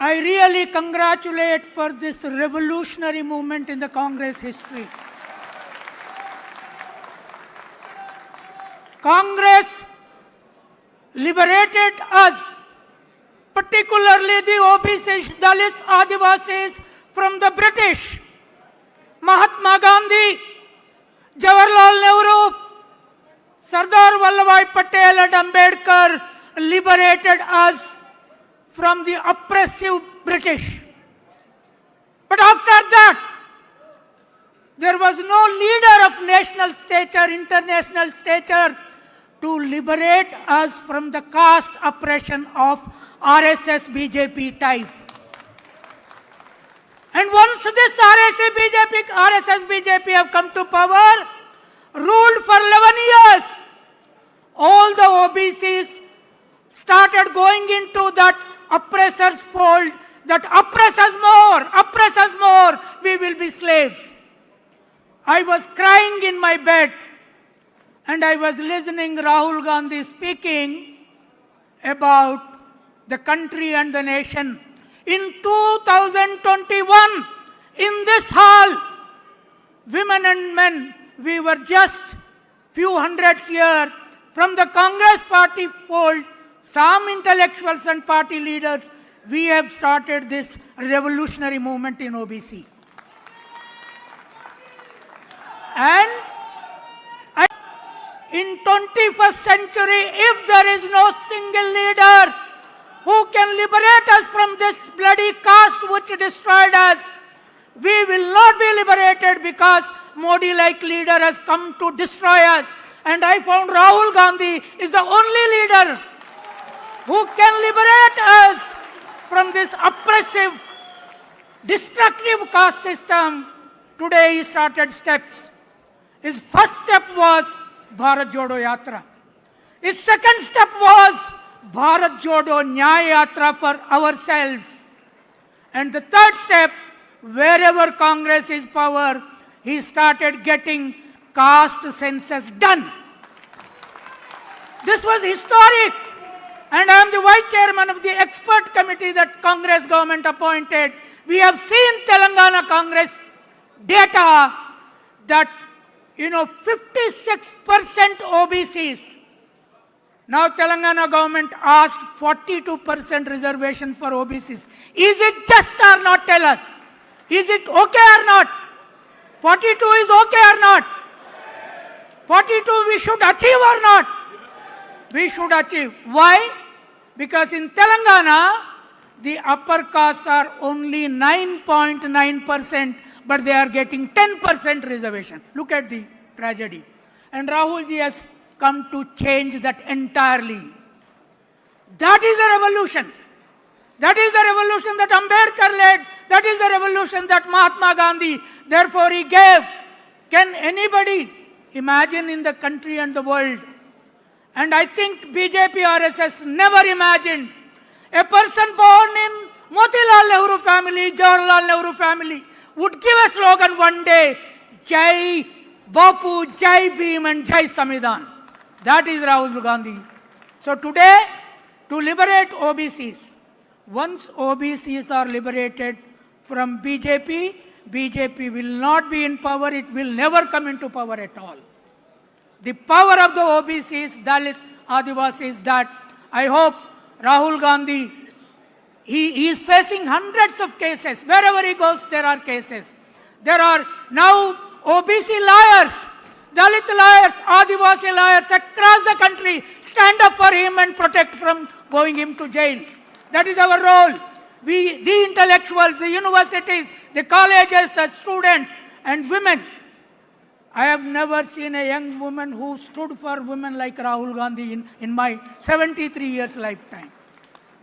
I really congratulate for this revolutionary movement in the Congress history. Congress liberated us, particularly the OBCs, Dalits, Adivasis from the British. Mahatma Gandhi, Jawaharlal Nehru, Sardar Vallabhbhai Patel and Ambedkar liberated us from the oppressive British. But after that, there was no leader of national stature, international stature, to liberate us from the caste oppression of RSS BJP type. And once this RSS BJP have come to power, ruled for 11 years, all the OBCs started going into that oppressor's fold, that oppress us more, we will be slaves. I was crying in my bed and I was listening Rahul Gandhi speaking about the country and the nation. In 2021, in this hall, women and men, we were just few hundreds here from the Congress party fold, some intellectuals and party leaders, we have started this revolutionary movement in OBC. And in 21st century, if there is no single leader who can liberate us from this bloody caste which destroyed us, we will not be liberated because Modi-like leader has come to destroy us. And I found Rahul Gandhi is the only leader who can liberate us from this oppressive, destructive caste system. Today he started steps. His first step was Bharat Jodo Yatra. His second step was Bharat Jodo Nyaya Yatra for ourselves. And the third step, wherever Congress is power, he started getting caste census done. This was historic. And I am the vice chairman of the expert committee that Congress government appointed. We have seen Telangana Congress data that 56% OBCs. Now Telangana government asked 42% reservation for OBCs. Is it just or not? Tell us. Is it okay or not? 42 is okay or not? 42 we should achieve or not? We should achieve. Why? Because in Telangana, the upper castes are only 9.9%, but they are getting 10% reservation. Look at the tragedy. And Rahul ji has come to change that entirely. That is a revolution. That is the revolution that Ambedkar led. That is the revolution that Mahatma Gandhi, therefore he gave. Can anybody imagine in the country and the world? And I think BJP RSS never imagined a person born in Motilal Nehru family, Jawaharlal Nehru family would give a slogan one day, Jai Bapu, Jai Bhim and Jai Samvidhan. That is Rahul Gandhi. So today, to liberate OBCs, once OBCs are liberated from BJP, BJP will not be in power, it will never come into power at all. The power of the OBCs, Dalits, Adivasis, that I hope Rahul Gandhi, he is facing hundreds of cases. Wherever he goes, there are cases. There are now OBC lawyers, Dalit lawyers, Adivasi lawyers across the country stand up for him and protect from going him to jail. That is our role. We, the intellectuals, the universities, the colleges, the students and women. I have never seen a young woman who stood for women like Rahul Gandhi in my 73 years lifetime.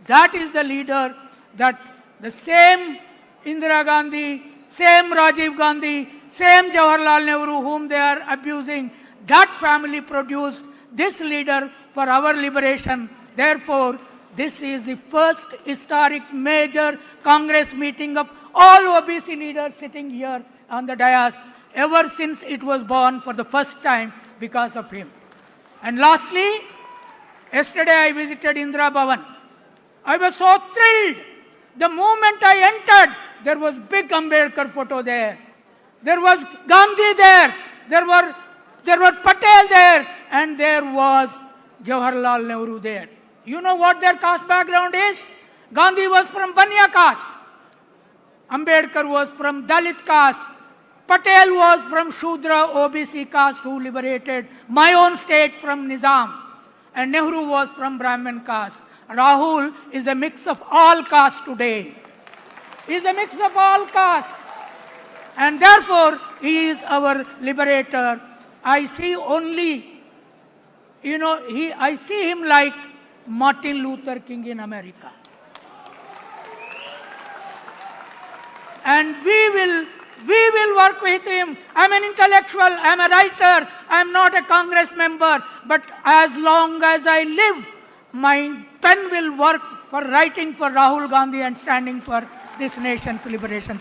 That is the leader that the same Indira Gandhi, same Rajiv Gandhi, same Jawaharlal Nehru whom they are abusing, that family produced this leader for our liberation. Therefore, this is the first historic major Congress meeting of all OBC leaders sitting here on the dais, ever since it was born for the first time because of him. And lastly, yesterday I visited Indira Bhavan. I was so thrilled The moment I entered, there was big Ambedkar photo there. There was Gandhi there. There were Patel there, and there was Jawaharlal Nehru there. You know what their caste background is? Gandhi was from Banya caste. Ambedkar was from Dalit caste. Patel was from Shudra OBC caste who liberated my own state from Nizam. And Nehru was from Brahmin caste. Rahul is a mix of all castes today. He is a mix of all castes. And therefore, he is our liberator. I see only, I see him like Martin Luther King in America. And we will work with him. I'm an intellectual, I'm a writer, I'm not a Congress member, but as long as I live, my pen will work for writing for Rahul Gandhi and standing for this nation's liberation.